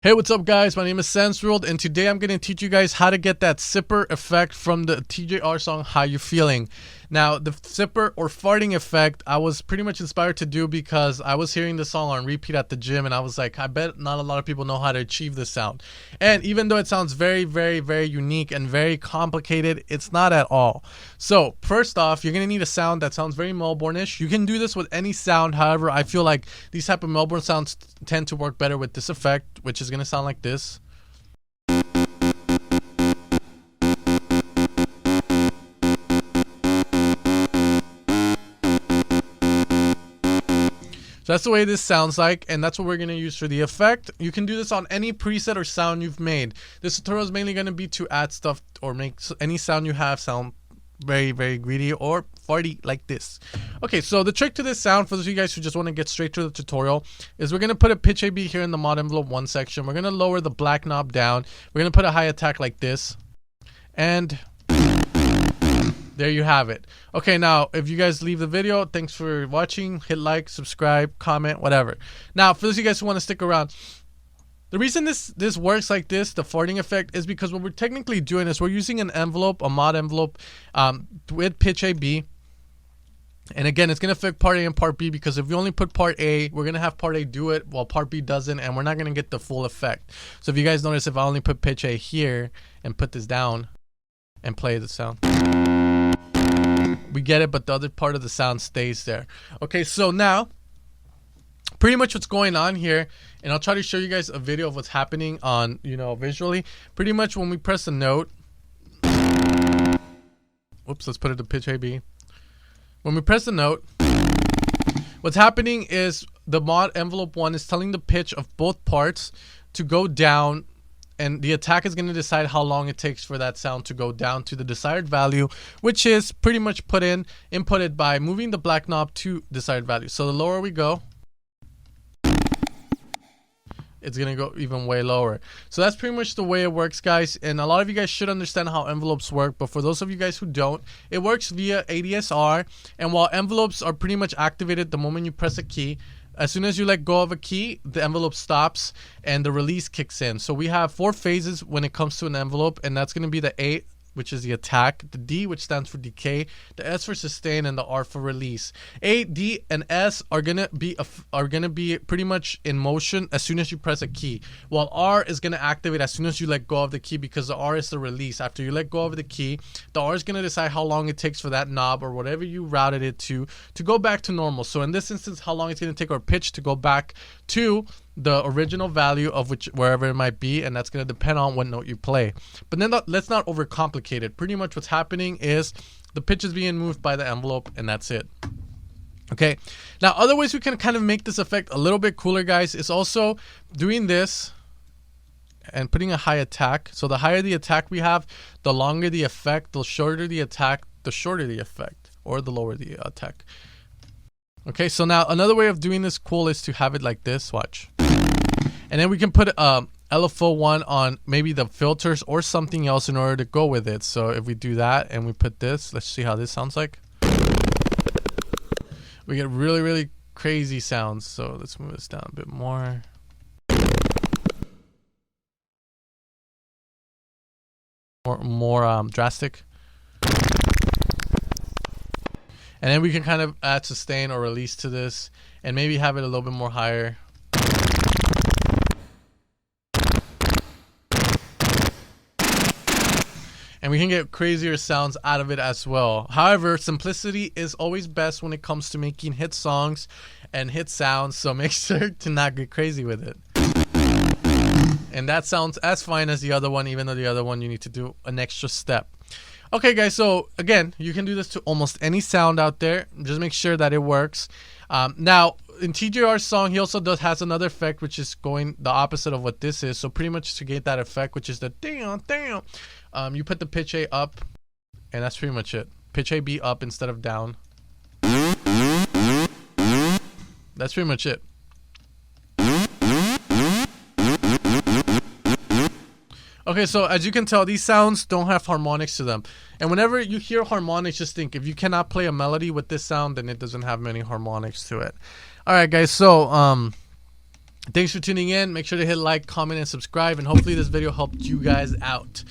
Hey, what's up guys? My name is SenseWorld and today I'm going to teach you guys how to get that sipper effect from the TJR song How You Feeling. Now, the sipper or farting effect I was pretty much inspired to do because I was hearing the song on repeat at the gym and I was like, I bet not a lot of people know how to achieve this sound. And even though it sounds very unique and very complicated, it's not at all. So first off, you're going to need a sound that sounds very Melbourne-ish. You can do this with any sound. However, I feel like these type of Melbourne sounds tend to work better with this effect, which is going to sound like this. So that's the way this sounds like, and that's what we're going to use for the effect. You can do this on any preset or sound you've made. This tutorial is mainly going to be to add stuff or make any sound you have sound very greedy or farty like this. Okay, so the trick to this sound, for those of you guys who just want to get straight to the tutorial, is we're going to put a pitch AB here in the mod envelope 1 section. We're going to lower the black knob down. We're going to put a high attack like this. And there you have it. Okay, now if you guys leave the video, thanks for watching. Hit like, subscribe, comment, whatever. Now, for those of you guys who want to stick around, the reason this works like this, the farting effect, is because what we're technically doing is we're using an envelope, a mod envelope, with pitch AB. And again, it's going to affect part A and part B, because if we only put part A, we're going to have part A do it while part B doesn't, and we're not going to get the full effect. So if you guys notice, if I only put pitch A here and put this down and play the sound, we get it, but the other part of the sound stays there. Okay, so now pretty much what's going on here, and I'll try to show you guys a video of what's happening on, visually. Pretty much when we press a note, whoops, let's put it to pitch AB. When we press the note, what's happening is the mod envelope 1 is telling the pitch of both parts to go down, and the attack is going to decide how long it takes for that sound to go down to the desired value, which is pretty much inputted by moving the black knob to desired value. So the lower we go, it's going to go even way lower. So that's pretty much the way it works, guys. And a lot of you guys should understand how envelopes work, but for those of you guys who don't, it works via ADSR. And while envelopes are pretty much activated the moment you press a key, as soon as you let go of a key, the envelope stops and the release kicks in. So we have 4 phases when it comes to an envelope, and that's going to be the A, which is the attack, the D, which stands for decay, the S for sustain, and the R for release. A, D, and S are gonna be pretty much in motion as soon as you press a key, while R is gonna activate as soon as you let go of the key, because the R is the release. After you let go of the key, the R is gonna decide how long it takes for that knob or whatever you routed it to go back to normal. So in this instance, how long it's gonna take our pitch to go back to the original value of wherever it might be, and that's going to depend on what note you play. But then let's not overcomplicate it. Pretty much what's happening is the pitch is being moved by the envelope, and that's it. Okay, now other ways we can kind of make this effect a little bit cooler, guys, is also doing this and putting a high attack. So the higher the attack we have, the longer the effect, the shorter the attack, the shorter the effect, or the lower the attack. Okay, so now another way of doing this cool is to have it like this. Watch. And then we can put LFO 1 on maybe the filters or something else in order to go with it. So if we do that and we put this, let's see how this sounds like. We get really crazy sounds. So let's move this down a bit more. More drastic. And then we can kind of add sustain or release to this and maybe have it a little bit more higher. And we can get crazier sounds out of it as well. However, simplicity is always best when it comes to making hit songs and hit sounds, so make sure to not get crazy with it. And that sounds as fine as the other one, even though the other one you need to do an extra step. Okay, guys, so again, you can do this to almost any sound out there. Just make sure that it works. Now, in TJR's song, he also has another effect, which is going the opposite of what this is. So pretty much to get that effect, which is the damn, you put the pitch A up, and that's pretty much it. Pitch A B up instead of down. That's pretty much it. Okay, so as you can tell, these sounds don't have harmonics to them. And whenever you hear harmonics, just think, if you cannot play a melody with this sound, then it doesn't have many harmonics to it. All right, guys, so Thanks for tuning in. Make sure to hit like, comment, and subscribe, and hopefully this video helped you guys out.